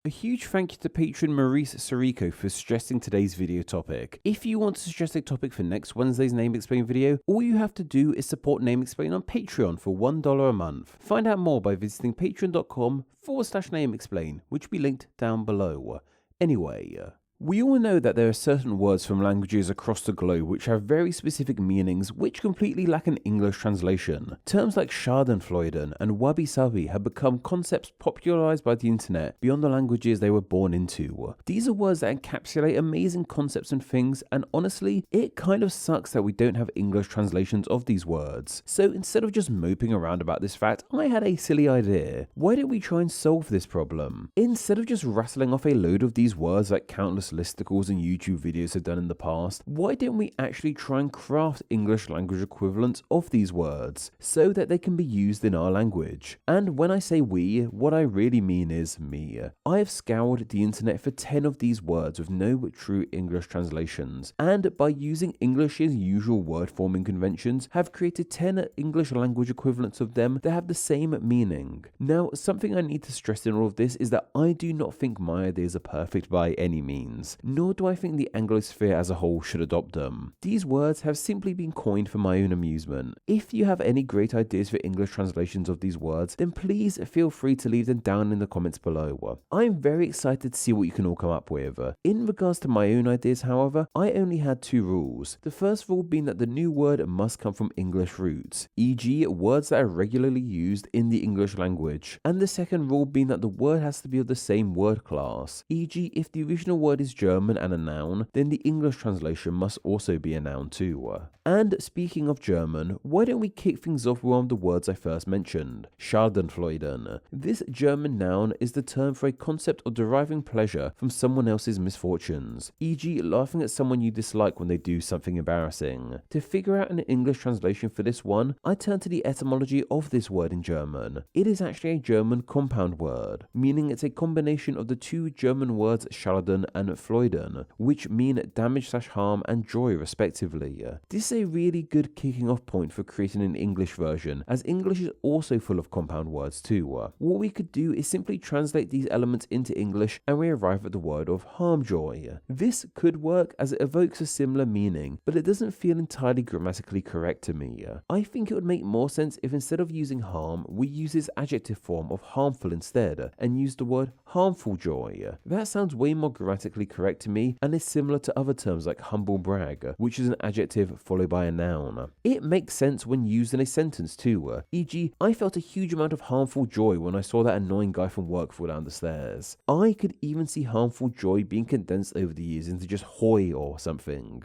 A huge thank you to patron Maurice Sirico for suggesting today's video topic. If you want to suggest a topic for next Wednesday's Name Explain video, all you have to do is support Name Explain on Patreon for $1 a month. Find out more by visiting patreon.com/Name Explain, which will be linked down below. Anyway, we all know that there are certain words from languages across the globe which have very specific meanings which completely lack an English translation. Terms like schadenfreude and wabisabi have become concepts popularized by the internet beyond the languages they were born into. These are words that encapsulate amazing concepts and things, and honestly, it kind of sucks that we don't have English translations of these words. So instead of just moping around about this fact, I had a silly idea. Why don't we try and solve this problem? Instead of just rattling off a load of these words like countless listicles and YouTube videos have done in the past, why don't we actually try and craft English language equivalents of these words so that they can be used in our language? And when I say we, what I really mean is me. I have scoured the internet for 10 of these words with no true English translations, and by using English's usual word forming conventions, have created 10 English language equivalents of them that have the same meaning. Now, something I need to stress in all of this is that I do not think my ideas are perfect by any means, nor do I think the Anglosphere as a whole should adopt them. These words have simply been coined for my own amusement. If you have any great ideas for English translations of these words, then please feel free to leave them down in the comments below. I'm very excited to see what you can all come up with. In regards to my own ideas, however, I only had 2 rules. The first rule being that the new word must come from English roots, e.g. words that are regularly used in the English language, and the second rule being that the word has to be of the same word class, e.g. if the original word is German and a noun, then the English translation must also be a noun too. And speaking of German, why don't we kick things off with one of the words I first mentioned, schadenfreude. This German noun is the term for a concept of deriving pleasure from someone else's misfortunes, e.g. laughing at someone you dislike when they do something embarrassing. To figure out an English translation for this one, I turned to the etymology of this word in German. It is actually a German compound word, meaning it's a combination of the 2 German words Schaden and Freuden, which mean damage/harm and joy respectively. This is a really good kicking off point for creating an English version, as English is also full of compound words too. What we could do is simply translate these elements into English and we arrive at the word of harmjoy. This could work as it evokes a similar meaning, but it doesn't feel entirely grammatically correct to me. I think it would make more sense if instead of using harm, we use its adjective form of harmful instead, and use the word harmful joy. That sounds way more grammatically correct to me and is similar to other terms like humble brag, which is an adjective followed by a noun. It makes sense when used in a sentence too, e.g. I felt a huge amount of harmful joy when I saw that annoying guy from work fall down the stairs. I could even see harmful joy being condensed over the years into just hoy or something.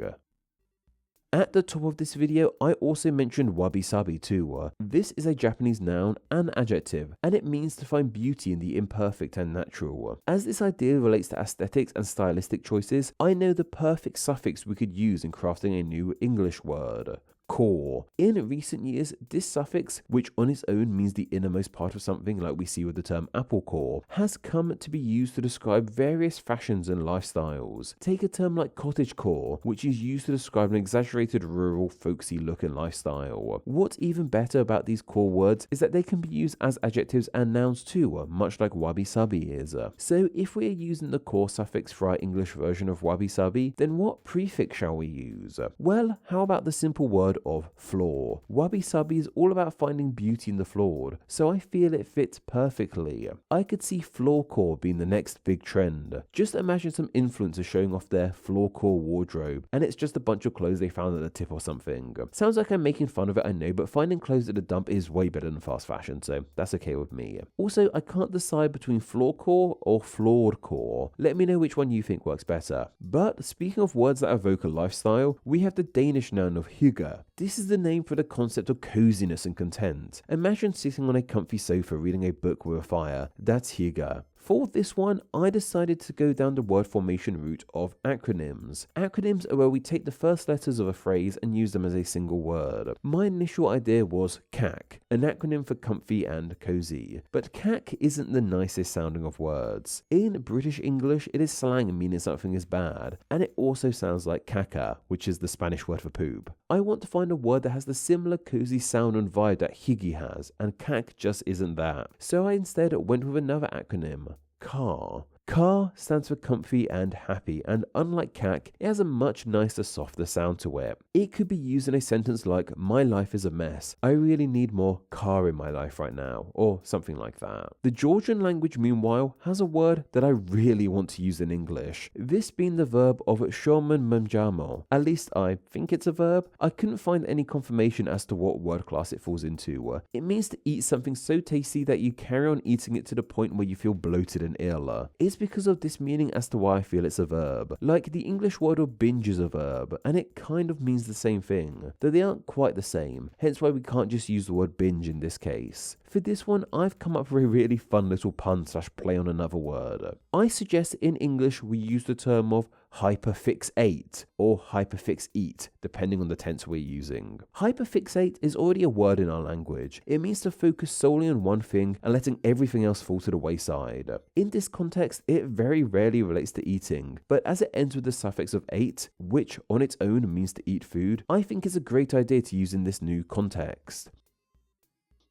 At the top of this video, I also mentioned wabisabi too. This is a Japanese noun and adjective, and it means to find beauty in the imperfect and natural. As this idea relates to aesthetics and stylistic choices, I know the perfect suffix we could use in crafting a new English word. Core. In recent years, this suffix, which on its own means the innermost part of something like we see with the term apple core, has come to be used to describe various fashions and lifestyles. Take a term like cottagecore, which is used to describe an exaggerated rural folksy look and lifestyle. What's even better about these core words is that they can be used as adjectives and nouns too, much like wabi-sabi is. So if we are using the core suffix for our English version of wabi-sabi, then what prefix shall we use? Well, how about the simple word of flaw? Wabi-sabi is all about finding beauty in the flawed, so I feel it fits perfectly. I could see flawcore being the next big trend. Just imagine some influencers showing off their flawcore wardrobe, and it's just a bunch of clothes they found at the tip or something. Sounds like I'm making fun of it, I know, but finding clothes at the dump is way better than fast fashion, so that's okay with me. Also, I can't decide between flawcore or flawedcore. Let me know which one you think works better. But speaking of words that evoke a lifestyle, we have the Danish noun of Higer. This is the name for the concept of coziness and content. Imagine sitting on a comfy sofa reading a book with a fire. That's Higer. For this one, I decided to go down the word formation route of acronyms. Acronyms are where we take the first letters of a phrase and use them as a single word. My initial idea was CAC, an acronym for comfy and cozy. But CAC isn't the nicest sounding of words. In British English, it is slang meaning something is bad, and it also sounds like caca, which is the Spanish word for poop. I want to find a word that has the similar cozy sound and vibe that Higgy has, and CAC just isn't that. So I instead went with another acronym, CAR. Ka stands for comfy and happy, and unlike kak, it has a much nicer, softer sound to it. It could be used in a sentence like, my life is a mess. I really need more ka in my life right now, or something like that. The Georgian language, meanwhile, has a word that I really want to use in English, this being the verb of shomen menjamo. At least I think it's a verb. I couldn't find any confirmation as to what word class it falls into. It means to eat something so tasty that you carry on eating it to the point where you feel bloated and ill. It's because of this meaning as to why I feel it's a verb. Like the English word of binge is a verb, and it kind of means the same thing, though they aren't quite the same, hence why we can't just use the word binge in this case. For this one, I've come up with a really fun little pun / play on another word. I suggest in English we use the term of hyperfixate or hyperfixate, depending on the tense we're using. Hyperfixate is already a word in our language. It means to focus solely on one thing and letting everything else fall to the wayside. In this context, it very rarely relates to eating, but as it ends with the suffix of ate, which on its own means to eat food, I think it's a great idea to use in this new context.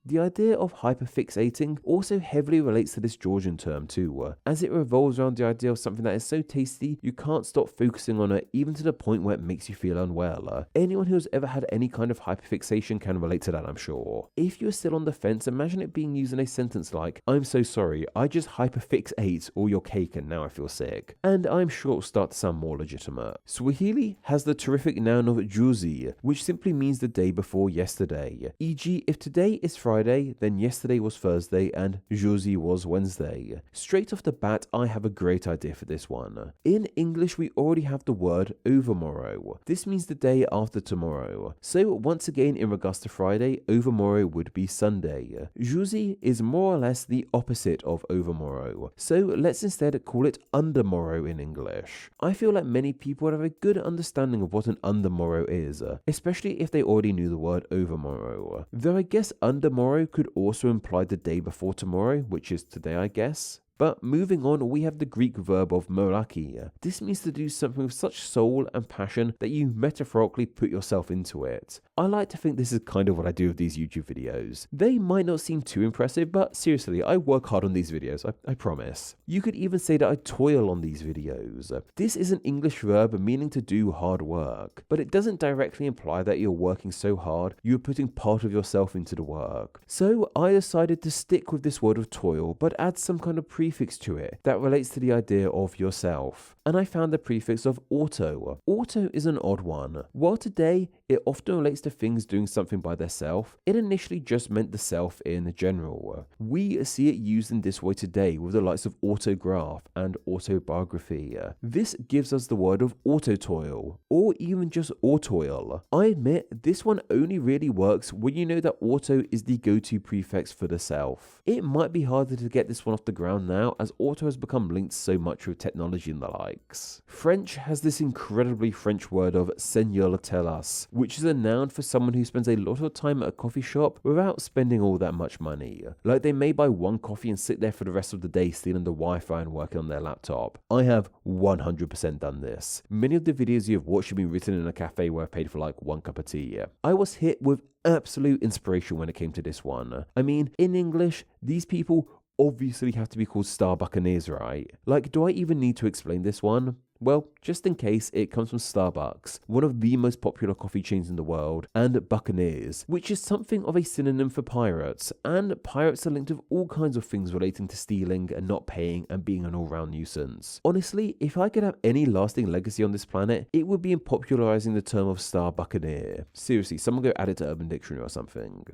The idea of hyperfixating also heavily relates to this Georgian term too, as it revolves around the idea of something that is so tasty you can't stop focusing on it even to the point where it makes you feel unwell. Anyone who has ever had any kind of hyperfixation can relate to that, I'm sure. If you're still on the fence, imagine it being used in a sentence like, I'm so sorry, I just hyperfixate all your cake and now I feel sick. And I'm sure it'll start to sound more legitimate. Swahili has the terrific noun of juzi, which simply means the day before yesterday. E.g., if today is Friday, then yesterday was Thursday and juzi was Wednesday. Straight off the bat, I have a great idea for this one. In English, we already have the word overmorrow. This means the day after tomorrow. So once again, in regards to Friday, overmorrow would be Sunday. Juzi is more or less the opposite of overmorrow. So let's instead call it undermorrow in English. I feel like many people would have a good understanding of what an undermorrow is, especially if they already knew the word overmorrow. Though I guess undermorrow could also imply the day before tomorrow, which is today, I guess. But moving on, we have the Greek verb of moraki. This means to do something with such soul and passion that you metaphorically put yourself into it. I like to think this is kind of what I do with these YouTube videos. They might not seem too impressive, but seriously, I work hard on these videos, I promise. You could even say that I toil on these videos. This is an English verb meaning to do hard work, but it doesn't directly imply that you're working so hard, you're putting part of yourself into the work. So I decided to stick with this word of toil, but add some kind of prefix to it that relates to the idea of yourself. And I found the prefix of auto. Auto is an odd one. While today it often relates to things doing something by themselves, it initially just meant the self in general. We see it used in this way today with the likes of autograph and autobiography. This gives us the word of autotoil, or even just autoil. I admit this one only really works when you know that auto is the go-to prefix for the self. It might be harder to get this one off the ground now, as auto has become linked so much with technology and the likes. French has this incredibly French word of seigneur telas, which is a noun for someone who spends a lot of time at a coffee shop without spending all that much money. Like they may buy one coffee and sit there for the rest of the day stealing the Wi-Fi and working on their laptop. I have 100% done this. Many of the videos you have watched have been written in a cafe where I paid for like one cup of tea. I was hit with absolute inspiration when it came to this one. I mean, in English, these people obviously have to be called Star Buccaneers, right? Like, do I even need to explain this one? Well, just in case, it comes from Starbucks, one of the most popular coffee chains in the world, and Buccaneers, which is something of a synonym for pirates, and pirates are linked with all kinds of things relating to stealing and not paying and being an all-round nuisance. Honestly, if I could have any lasting legacy on this planet, it would be in popularizing the term of Star Buccaneer. Seriously, someone go add it to Urban Dictionary or something.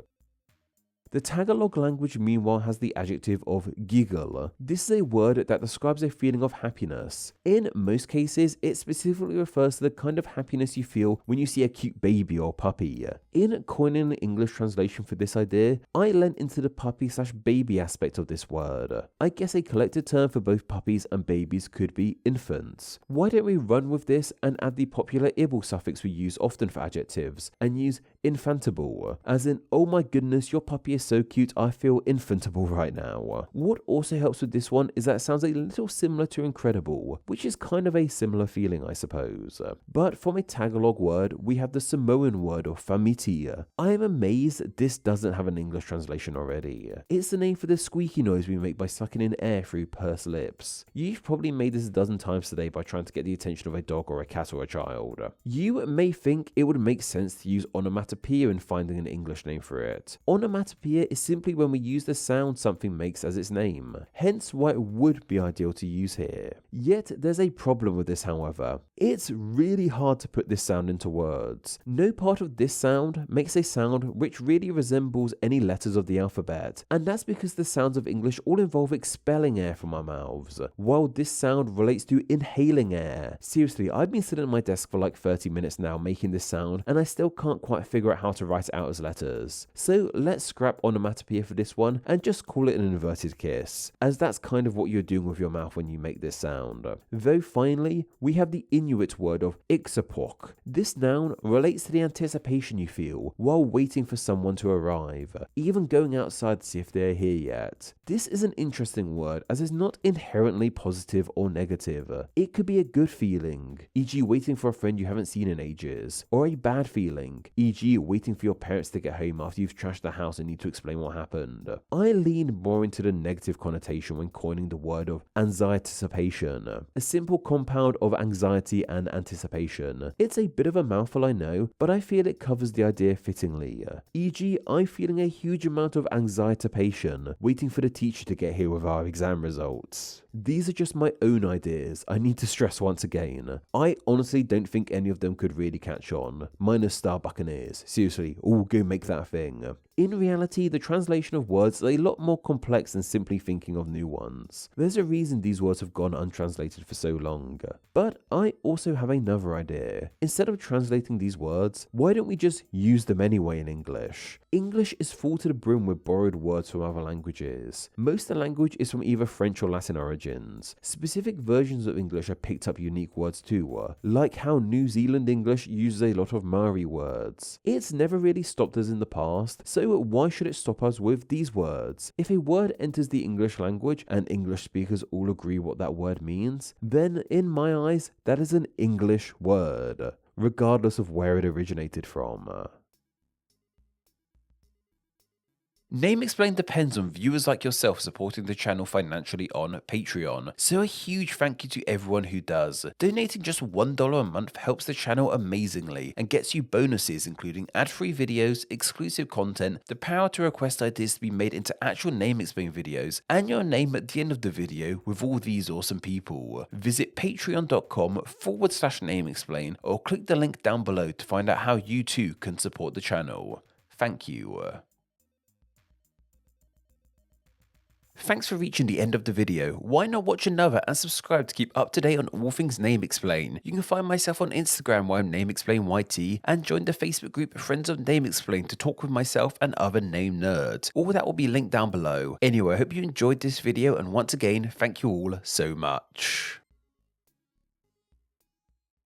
The Tagalog language meanwhile has the adjective of giggle. This is a word that describes a feeling of happiness. In most cases, it specifically refers to the kind of happiness you feel when you see a cute baby or puppy. In coining an English translation for this idea, I lent into the puppy/baby aspect of this word. I guess a collective term for both puppies and babies could be infants. Why don't we run with this and add the popular ible suffix we use often for adjectives, and use infantable, as in, oh my goodness, your puppy is so cute, I feel infantable right now. What also helps with this one is that it sounds a little similar to incredible, which is kind of a similar feeling, I suppose. But from a Tagalog word, we have the Samoan word of famiti. I am amazed this doesn't have an English translation already. It's the name for the squeaky noise we make by sucking in air through pursed lips. You've probably made this a dozen times today by trying to get the attention of a dog or a cat or a child. You may think it would make sense to use onomatopoeia in finding an English name for it. Onomatopoeia is simply when we use the sound something makes as its name, hence why it would be ideal to use here. Yet there's a problem with this, however. It's really hard to put this sound into words. No part of this sound makes a sound which really resembles any letters of the alphabet, and that's because the sounds of English all involve expelling air from our mouths, while this sound relates to inhaling air. Seriously, I've been sitting at my desk for like 30 minutes now making this sound, and I still can't quite figure out how to write it out as letters. So let's scrap onomatopoeia for this one and just call it an inverted kiss, as that's kind of what you're doing with your mouth when you make this sound. Though finally, we have the Inuit word of iksapok. This noun relates to the anticipation you feel while waiting for someone to arrive, even going outside to see if they're here yet. This is an interesting word as it's not inherently positive or negative. It could be a good feeling, e.g. waiting for a friend you haven't seen in ages, or a bad feeling, e.g. waiting for your parents to get home after you've trashed the house and need to explain what happened. I lean more into the negative connotation when coining the word of anxiety-anticipation, a simple compound of anxiety and anticipation. It's a bit of a mouthful, I know, but I feel it covers the idea fittingly. E.g., I'm feeling a huge amount of anxiety-anticipation, waiting for the teacher to get here with our exam results. These are just my own ideas, I need to stress once again. I honestly don't think any of them could really catch on, minus Star Buccaneers. Seriously, all go make that a thing. In reality, the translation of words is a lot more complex than simply thinking of new ones. There's a reason these words have gone untranslated for so long. But I also have another idea. Instead of translating these words, why don't we just use them anyway in English? English is full to the brim with borrowed words from other languages. Most of the language is from either French or Latin origins. Specific versions of English have picked up unique words too, like how New Zealand English uses a lot of Maori words. It's never really stopped us in the past, so why should it stop us with these words? If a word enters the English language and English speakers all agree what that word means, then in my eyes, that is an English word, regardless of where it originated from. Name Explain depends on viewers like yourself supporting the channel financially on Patreon, so a huge thank you to everyone who does. Donating just $1 a month helps the channel amazingly and gets you bonuses including ad-free videos, exclusive content, the power to request ideas to be made into actual Name Explain videos, and your name at the end of the video with all these awesome people. Visit patreon.com/Name Explain or click the link down below to find out how you too can support the channel. Thank you. Thanks for reaching the end of the video. Why not watch another and subscribe to keep up to date on all things Name Explain. You can find myself on Instagram where I'm Name Explain YT, and join the Facebook group Friends of Name Explain to talk with myself and other name nerds. All that will be linked down below. Anyway, I hope you enjoyed this video, and once again, thank you all so much.